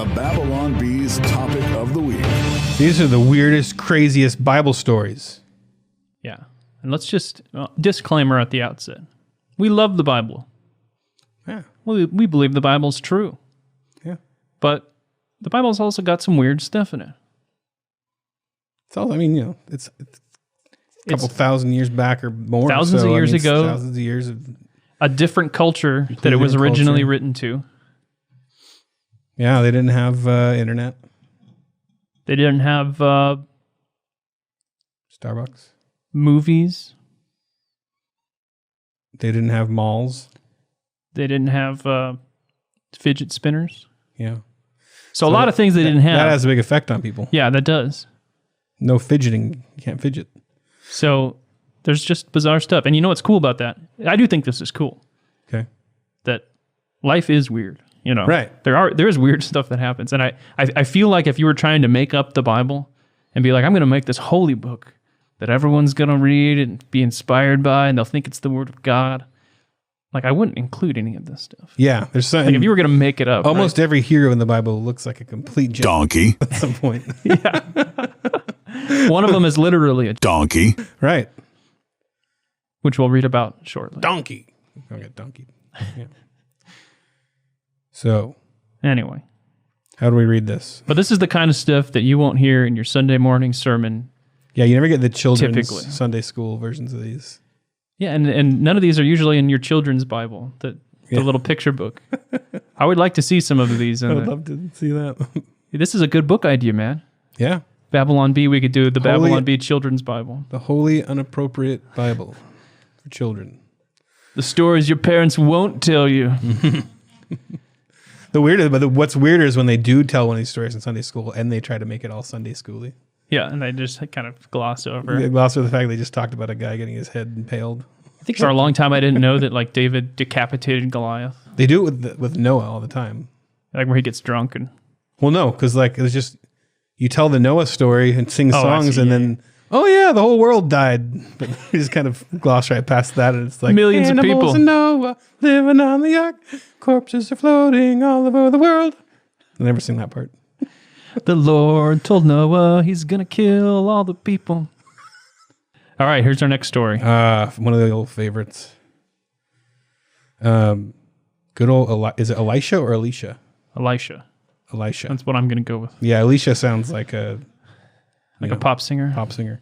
the Babylon Bees topic of the week. These are the weirdest, craziest Bible stories. Yeah. And let's just, disclaimer at the outset. We love the Bible. Yeah. We believe the Bible's true. Yeah. But the Bible's also got some weird stuff in it. It's all, I mean, you know, it's a couple thousand years back or more. Thousands of years ago. Thousands of years of a different culture that it was originally written to. Yeah, they didn't have internet. They didn't have Starbucks. Movies. They didn't have malls. They didn't have fidget spinners. Yeah. So a lot of things they didn't have. That has a big effect on people. Yeah, that does. No fidgeting. You can't fidget. So there's just bizarre stuff. And you know what's cool about that? I do think this is cool. Okay. That life is weird. You know, right? There is weird stuff that happens, and I feel like if you were trying to make up the Bible and be like, I'm going to make this holy book that everyone's going to read and be inspired by, and they'll think it's the Word of God, like I wouldn't include any of this stuff. Yeah, there's something. Like if you were going to make it up, almost every hero in the Bible looks like a complete donkey at some point. Yeah, one of them is literally a donkey, right? Which we'll read about shortly. Donkey. I got donkey. Yeah. So, anyway, how do we read this? But this is the kind of stuff that you won't hear in your Sunday morning sermon. Yeah, you never get the children's typically. Sunday school versions of these. Yeah, and none of these are usually in your children's Bible, the little picture book. I would like to see some of these. I would love to see that. This is a good book idea, man. Yeah. Babylon Bee, we could do the Babylon Bee Children's Bible. The Holy Unappropriate Bible for children. The stories your parents won't tell you. What's weirder is when they do tell one of these stories in Sunday school and they try to make it all Sunday schooly. Yeah, and they just kind of gloss over. They gloss over the fact they just talked about a guy getting his head impaled. I think for a long time I didn't know that like David decapitated Goliath. They do it with Noah all the time. Like where he gets drunk and... Well, no, because like it was just, you tell the Noah story and sing songs and then, oh yeah, the whole world died. But we just kind of gloss right past that and it's like, millions of people. And Noah living on the ark. Corpses are floating all over the world. I never seen that part. The Lord told Noah he's going to kill all the people. All right, here's our next story. One of the old favorites. Good old, is it Elisha or Elisha? Elisha. That's what I'm going to go with. Yeah, Elisha sounds like a pop singer. Pop singer.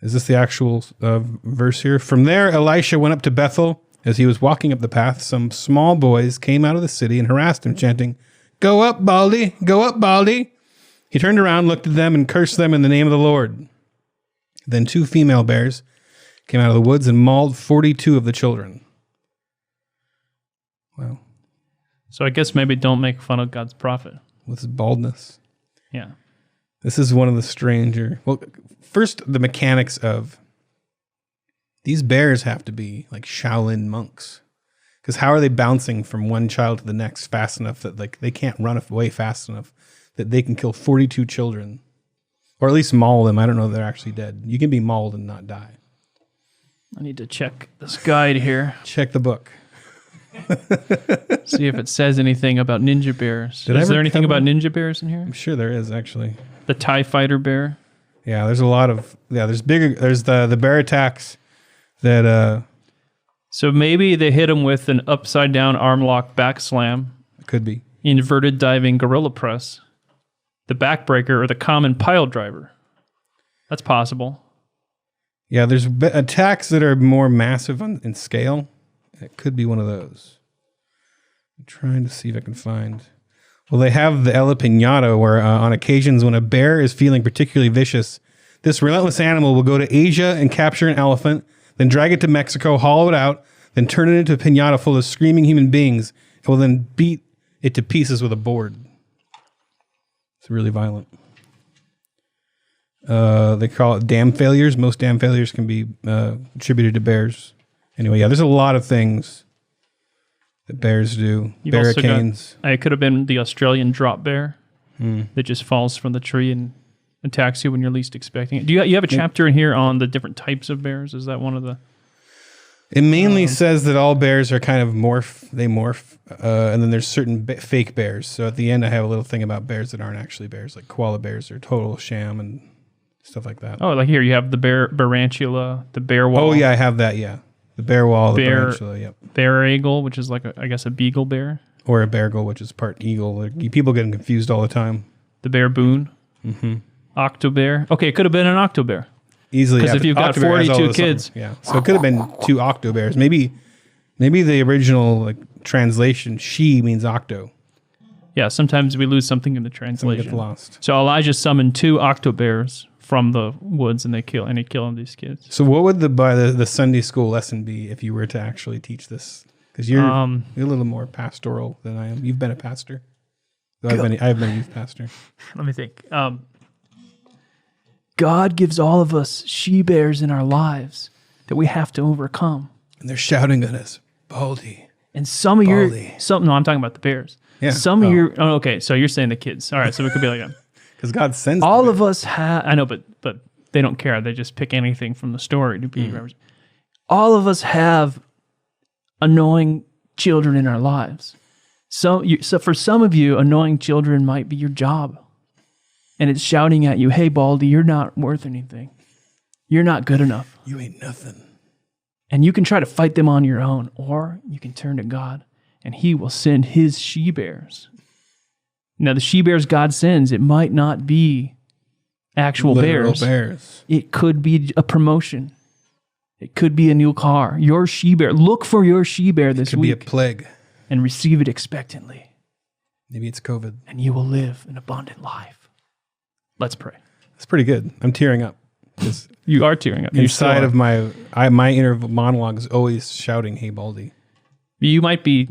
Is this the actual verse here? From there, Elisha went up to Bethel. As he was walking up the path, some small boys came out of the city and harassed him, chanting, "Go up, Baldy! Go up, Baldy!" He turned around, looked at them, and cursed them in the name of the Lord. Then 2 female bears came out of the woods and mauled 42 of the children. Wow. So I guess maybe don't make fun of God's prophet. With his baldness. Yeah. This is one of the stranger... Well, first, the mechanics of... These bears have to be like Shaolin monks. Because how are they bouncing from one child to the next fast enough that like they can't run away fast enough that they can kill 42 children? Or at least maul them. I don't know if they're actually dead. You can be mauled and not die. I need to check this guide here. Check the book. See if it says anything about ninja bears. Is there anything about ninja bears in here? I'm sure there is, actually. The TIE fighter bear? Yeah, there's a lot of... Yeah, there's the bear attacks that... So maybe they hit him with an upside-down arm lock back slam. Could be. Inverted diving gorilla press. The backbreaker or the common pile driver. That's possible. Yeah, there's attacks that are more massive in scale. It could be one of those. I'm trying to see if I can find... Well, they have the El Piñata, where on occasions when a bear is feeling particularly vicious, this relentless animal will go to Asia and capture an elephant, then drag it to Mexico, hollow it out, then turn it into a piñata full of screaming human beings, and will then beat it to pieces with a board. It's really violent. They call it dam failures. Most dam failures can be attributed to bears. Anyway, yeah, there's a lot of things that bears do. Barricanes. It could have been the Australian drop bear that just falls from the tree and attacks you when you're least expecting it. Do you have a chapter in here on the different types of bears? Is that one of the... It mainly says that all bears are kind of morph, and then there's certain fake bears. So at the end, I have a little thing about bears that aren't actually bears, like koala bears are total sham and stuff like that. Oh, like here you have the barantula, the bear wall. Oh yeah, I have that. Yeah, the bear wall, the barantula. Yep. Bear eagle, which is like I guess a beagle bear, or a beargle, which is part eagle. Like, people get confused all the time. The bear boon, octobear. Okay, it could have been an octobear. Easily, because if you've got 42 kids, yeah. So it could have been 2 octobears. Maybe the original like translation she means octo. Yeah, sometimes we lose something in the translation. Gets lost. So Elijah summoned 2 octobears from the woods, and they kill these kids. So what would the Sunday school lesson be if you were to actually teach this? Because you're a little more pastoral than I am. You've been a pastor. So I've been a youth pastor. Let me think. God gives all of us she-bears in our lives that we have to overcome. And they're shouting at us, Baldy. And some of Baldy. no, I'm talking about the bears. Yeah. Some of your, okay, so you're saying the kids. All right, so it could be like that. Because God sends all of us have, I know, but they don't care. They just pick anything from the story to be represented. All of us have annoying children in our lives. So for some of you, annoying children might be your job. And it's shouting at you, hey, Baldy, you're not worth anything. You're not good enough. You ain't nothing. And you can try to fight them on your own, or you can turn to God, and he will send his she-bears. Now, the she-bears God sends, it might not be actual Literal bears. It could be a promotion. It could be a new car. Your she-bear. Look for your she-bear this week. It could be a plague. And receive it expectantly. Maybe it's COVID. And you will live an abundant life. Let's pray. That's pretty good. I'm tearing up. You are tearing up. Inside of my inner monologue is always shouting, "Hey, Baldy." You might be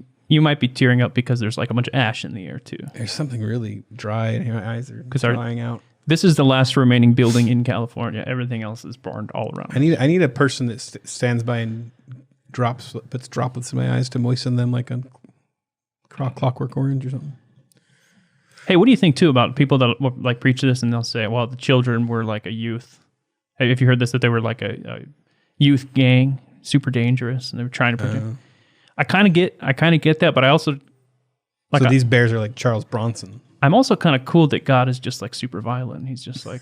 tearing up because there's like a bunch of ash in the air too. There's something really dry, and my eyes are drying out. This is the last remaining building in California. Everything else is burned all around. I need a person that stands by and puts droplets in my eyes to moisten them like a Clockwork Orange or something. Hey, what do you think too about people that like preach this and they'll say, well, the children were like a youth. Have you heard this, that they were like a youth gang, super dangerous, and they were trying to protect? I kind of get that, but I also like. So these bears are like Charles Bronson. I'm also kind of cool that God is just like super violent. He's just like,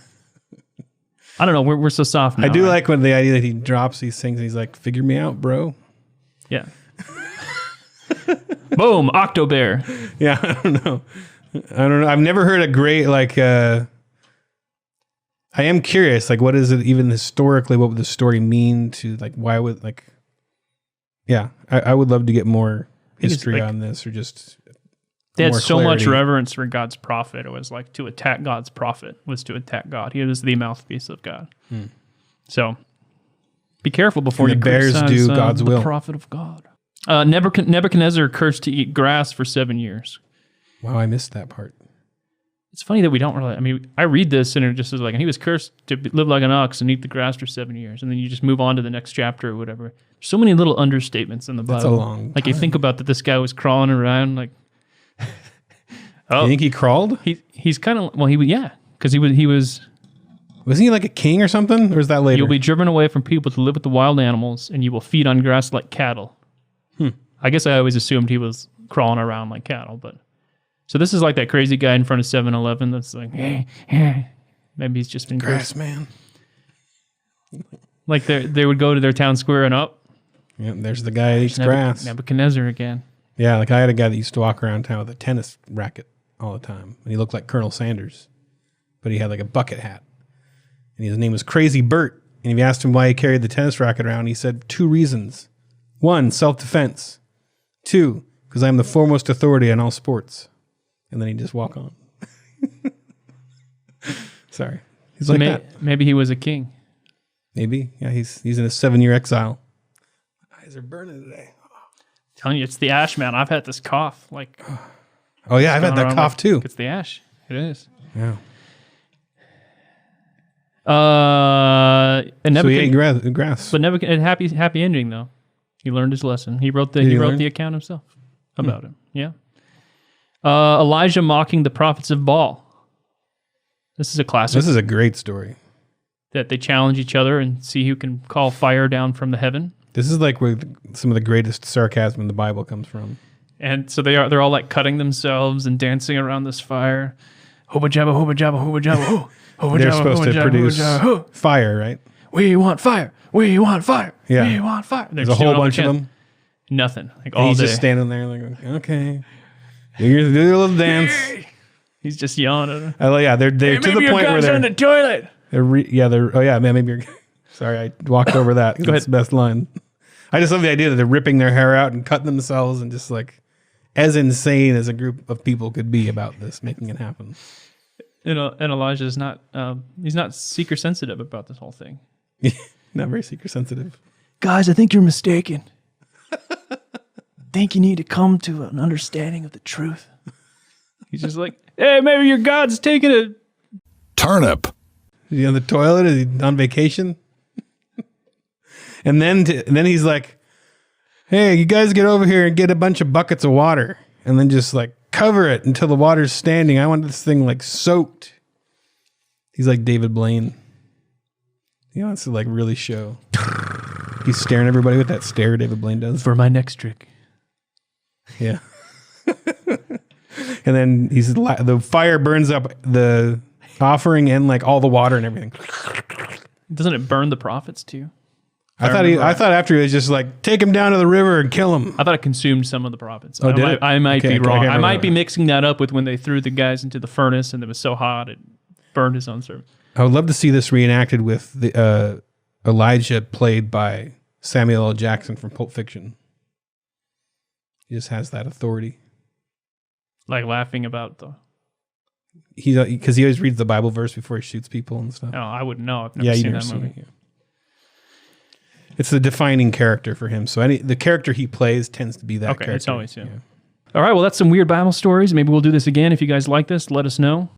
I don't know. We're so soft now. I do like when the idea that he drops these things and he's like, "Figure me out, bro." Yeah. Boom, Octobear. Yeah, I don't know. I've never heard a great like. I am curious, like, what is it even historically? What would the story mean to like? Why would like? Yeah, I would love to get more history on this, or just. They had so much reverence for God's prophet. It was like to attack God's prophet was to attack God. He was the mouthpiece of God. So be careful before you criticize do God's will. The prophet of God. Nebuchadnezzar cursed to eat grass for 7 years. Wow, I missed that part. It's funny that we don't really. I mean, I read this and it just is like, and he was cursed to live like an ox and eat the grass for 7 years, and then you just move on to the next chapter or whatever. There's so many little understatements in the Bible. That's a long Like time. you think about that, this guy was crawling around like. You think he crawled? He's kind of because he was. Wasn't he like a king or something, or is that later? You'll be driven away from people to live with the wild animals, and you will feed on grass like cattle. I guess I always assumed he was crawling around like cattle, but so this is like that crazy guy in front of 7-Eleven that's like, maybe he's just been grass man. Like they would go to their town square and up. Yeah, there's the guy who eats grass. Nebuchadnezzar again. Yeah, like I had a guy that used to walk around town with a tennis racket all the time, and he looked like Colonel Sanders, but he had like a bucket hat, and his name was Crazy Bert. And if you asked him why he carried the tennis racket around, he said 2 reasons: 1, self-defense; 2, because I'm the foremost authority on all sports. And then he'd just walk on. Sorry, he's like that. Maybe he was a king. Maybe, yeah. He's in a 7-year exile. My eyes are burning today. Telling you, it's the ash, man. I've had this cough. Like, oh yeah, I've had that cough too. It's the ash. It is. Yeah. And so he ate grass. But Nebuchadnezzar, happy ending though. He learned his lesson. He wrote the account himself about him. Yeah. Elijah mocking the prophets of Baal. This is a classic. This is a great story. That they challenge each other and see who can call fire down from the heaven. This is like where some of the greatest sarcasm in the Bible comes from. And so they're all like cutting themselves and dancing around this fire. Hooba jabba, hooba jabba, hooba jabba, hoo. Hooba They're jabba, supposed hooba to jabba, produce hooba jabba, hoo. fire, right? We want fire. We want fire. Yeah. We want fire. They're There's a just doing whole all they bunch of can. them. Nothing. Like And all he's day. just standing there like, okay. You're going to do a little dance. He's just yelling at her. Oh, yeah, they're Hey, to maybe the your point where guy's they're... on the toilet. oh yeah, man, maybe you're... Sorry, I walked over that. Go ahead. It's the best line. I just love the idea that they're ripping their hair out and cutting themselves and just like as insane as a group of people could be about this, making it happen. And Elijah's not, he's not seeker sensitive about this whole thing. Not very seeker sensitive. Guys, I think you're mistaken. I think you need to come to an understanding of the truth. He's just like, hey, maybe your God's taking a... Turnip. Is he on the toilet? Is he on vacation? and then he's like, hey, you guys get over here and get a bunch of buckets of water and then just like cover it until the water's standing. I want this thing like soaked. He's like David Blaine. He wants to like really show. He's staring at everybody with that stare David Blaine does. For my next trick. Yeah. And then the fire burns up the offering and like all the water and everything. Doesn't it burn the prophets too? I thought after he was just like, take him down to the river and kill him. I thought it consumed some of the prophets. Oh, did it? I might Okay, be wrong. I I might remember be that. mixing that up with when they threw the guys into the furnace and it was so hot it burned his own servant. I would love to see this reenacted with the Elijah played by Samuel L. Jackson from Pulp Fiction. He just has that authority. Like laughing about the... Because he always reads the Bible verse before he shoots people and stuff. Oh, I wouldn't know. I've never Yeah, seen you've that never seen movie. it. Yeah. It's the defining character for him. So the character he plays tends to be that Okay, character. it's always him. All right, well, that's some weird Bible stories. Maybe we'll do this again. If you guys like this, let us know.